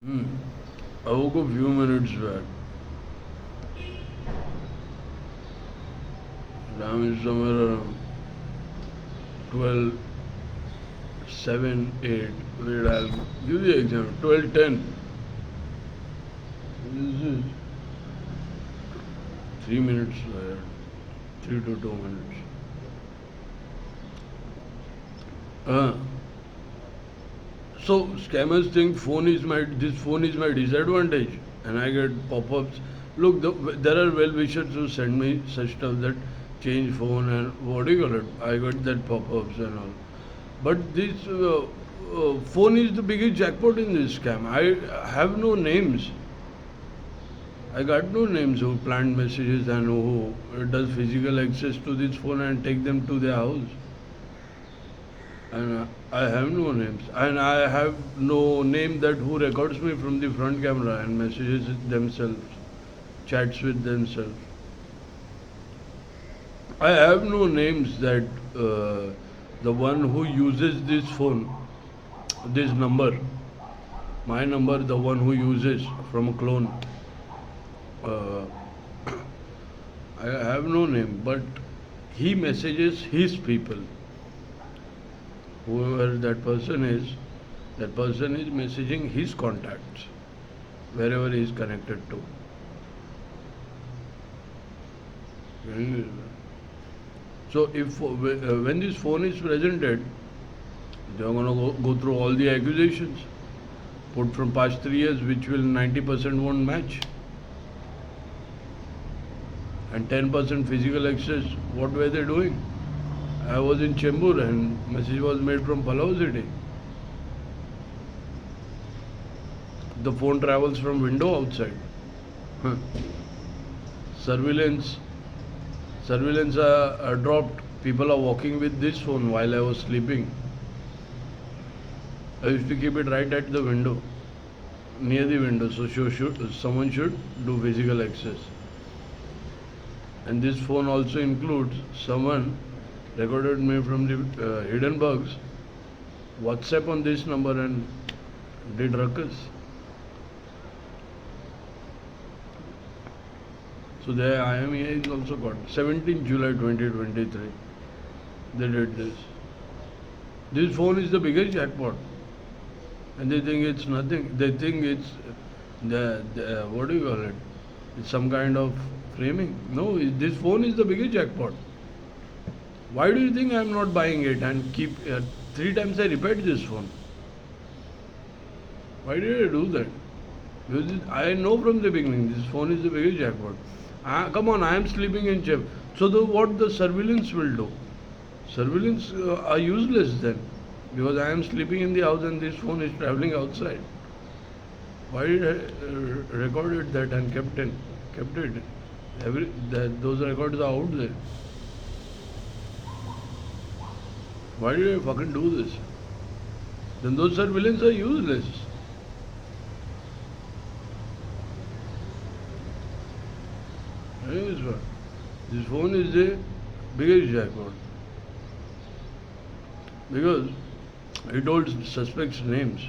Hmm. I woke up few minutes back. Time is somewhere around 12, 7, 8. Wait, I'll give the example. 12, 10. This is 3 minutes ahead. 3 to 2 minutes. Uh, so scammers think this phone is my disadvantage, and I get pop-ups. Look, there are well-wishers who send me such stuff that change phone and what do you call it? I got that pop-ups and all. But this phone is the biggest jackpot in this scam. I have no names. I got no names who plant messages and who does physical access to this phone and take them to their house. And I have no names. And I have no name that who records me from the front camera and messages themselves, chats with themselves. I have no names that the one who uses this phone, this number, my number, the one who uses from a clone. Uh, I have no name, but he messages his people. Whoever that person is messaging his contacts wherever he is connected to. So if when this phone is presented, they are gonna go through all the accusations put from past 3 years, which will 90% won't match, and 10% physical access. What were they doing? I was in Chembur and message was made from Palau city. The phone travels from window outside. Huh. Surveillance, surveillance dropped. People are walking with this phone while I was sleeping. I used to keep it right at the window, near the window, so someone should do physical access. And this phone also includes someone recorded me from the hidden bugs, WhatsApp on this number and did ruckus. So the IMEI is also got 17 July 2023. They did this. This phone is the biggest jackpot, and they think it's nothing. They think it's the what do you call it? It's some kind of framing. No, this phone is the biggest jackpot. Why do you think I am not buying it and keep 3 times I repaired this phone? Why did I do that? Because I know from the beginning this phone is the biggest jackpot. Come on, I am sleeping in chair. So what the surveillance will do? Surveillance are useless then, because I am sleeping in the house and this phone is traveling outside. Why did I recorded that and kept it? Those records are out there. Why did I fucking do this? Then those surveillance are useless. Anyways, this phone is the biggest jackpot, because it holds suspects' names,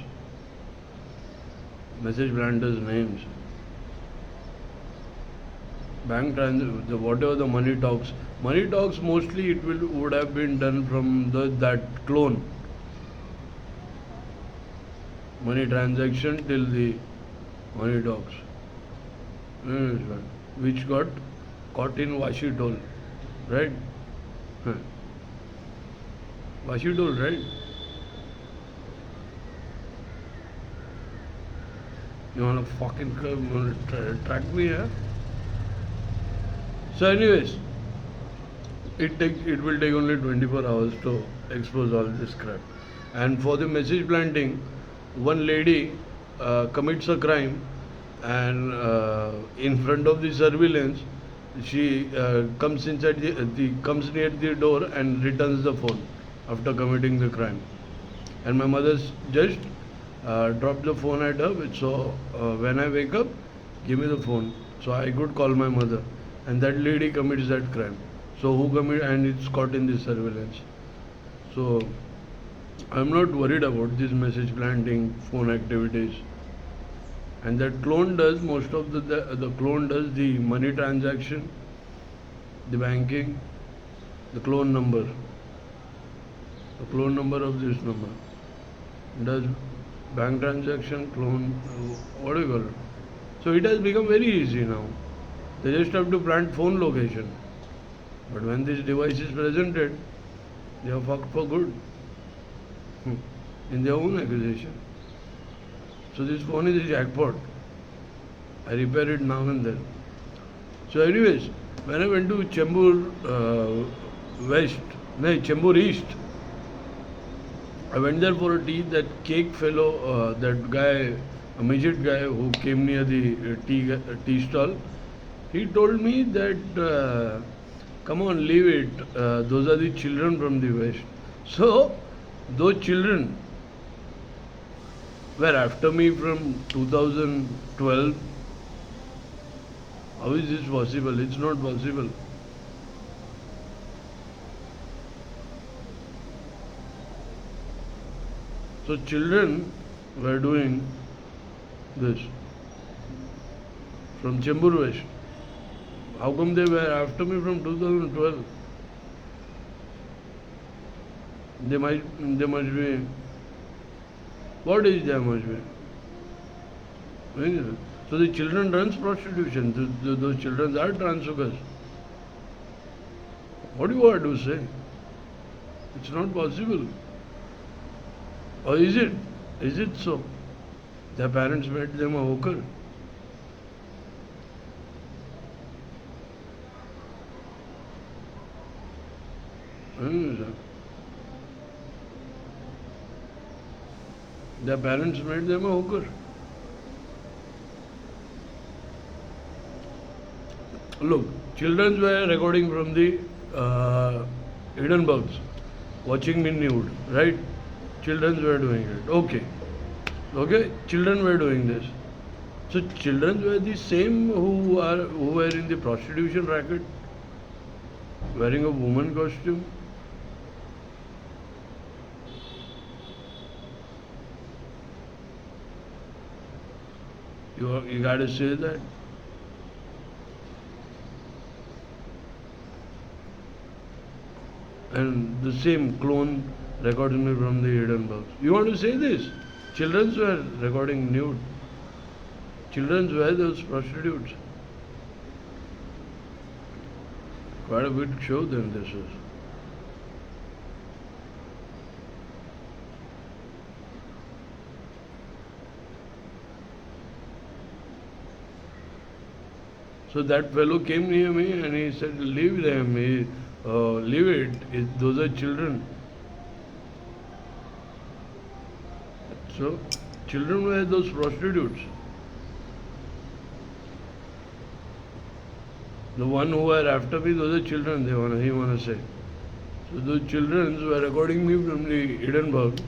message planters' names, bank whatever the money talks. Money talks mostly it would have been done from that clone. Money transaction till the money talks, which got caught in Washi toll, right? Huh. Washi toll, right? You wanna fucking track me, huh? So, anyways, it will take only 24 hours to expose all this crap. And for the message planting, one lady commits a crime, and in front of the surveillance, she comes inside comes near the door and returns the phone after committing the crime. And my mother just dropped the phone at her. So when I wake up, give me the phone so I could call my mother. And that lady commits that crime. So who commit, and it's caught in the surveillance. So I'm not worried about this message planting phone activities. and that clone does most of the clone does the money transaction, the banking, the clone number of this number does bank transaction, clone, what do you call it? So it has become very easy now. They just have to plant phone location. But when this device is presented, they are fucked for good in their own accusation. So this phone is a jackpot. I repair it now and then. So anyways, when I went to Chembur Chembur East, I went there for a tea. That cake fellow, that guy, a midget guy who came near the tea stall, he told me that, come on, leave it. Those are the children from the West. So, those children were after me from 2012. How is this possible? It's not possible. So children were doing this from Chembur West. How come they were after me from 2012? They must be, what age they must be? So the children runs prostitution. Those children are transugars. What do you want to say? It's not possible. Or is it? Is it so? Their parents made them a hooker. Their parents made them a hooker. Look, children were recording from the Hindenburgs, watching me nude, right? Children were doing it. Okay, children were doing this. So children were the same who were in the prostitution racket, wearing a woman costume. You got to say that. And the same clone recording me from the Hindenburgs. You want to say this? Children were recording nude. Children were those prostitutes. Quite a big show then this was. So that fellow came near me and he said, leave them, leave it, those are children. So, children were those prostitutes. The one who were after me, those are children, he want to say. So those children were recording me from the Hindenburg,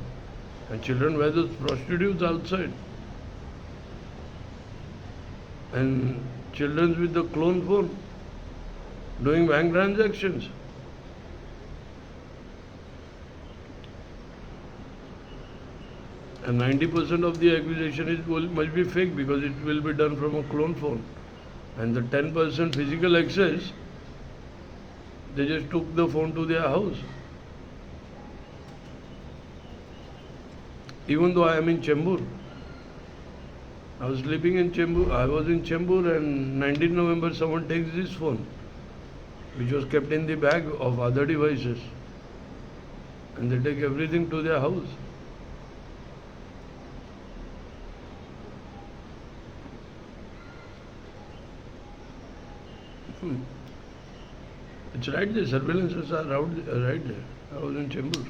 and children were those prostitutes outside. And children with the clone phone, doing bank transactions. And 90% of the accusation must be fake because it will be done from a clone phone. And the 10% physical access, they just took the phone to their house. Even though I am in Chembur, I was sleeping in Chembur, I was in Chembur, and 19 November someone takes this phone, which was kept in the bag of other devices, and they take everything to their house. It's right there, surveillances are right there. I was in Chembur.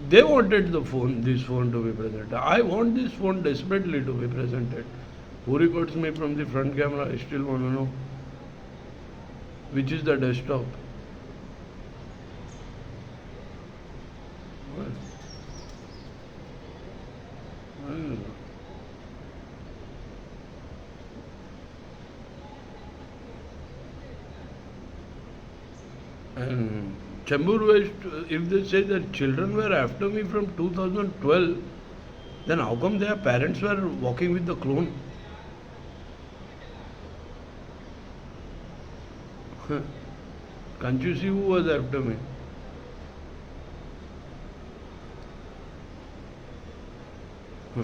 They wanted this phone to be presented. I want this phone desperately to be presented. Who records me from the front camera? I still want to know. Which is the desktop? What? I don't know. And Chembur West, if they say that children were after me from 2012, Then how come their parents were walking with the clone? Can't you see who was after me? Huh.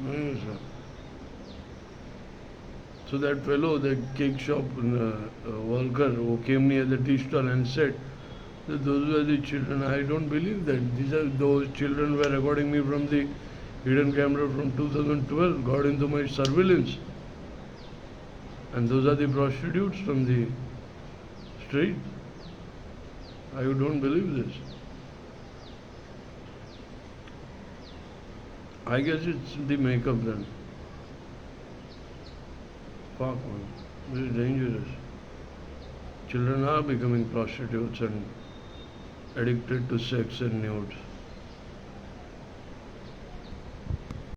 Yes, sir. So that fellow, the cake shop worker who came near the tea stall and said that those were the children. I don't believe that. Those children were recording me from the hidden camera from 2012, got into my surveillance. And those are the prostitutes from the street. I don't believe this. I guess it's the makeup then. Fuck man. This is dangerous. Children are becoming prostitutes and addicted to sex and nudes.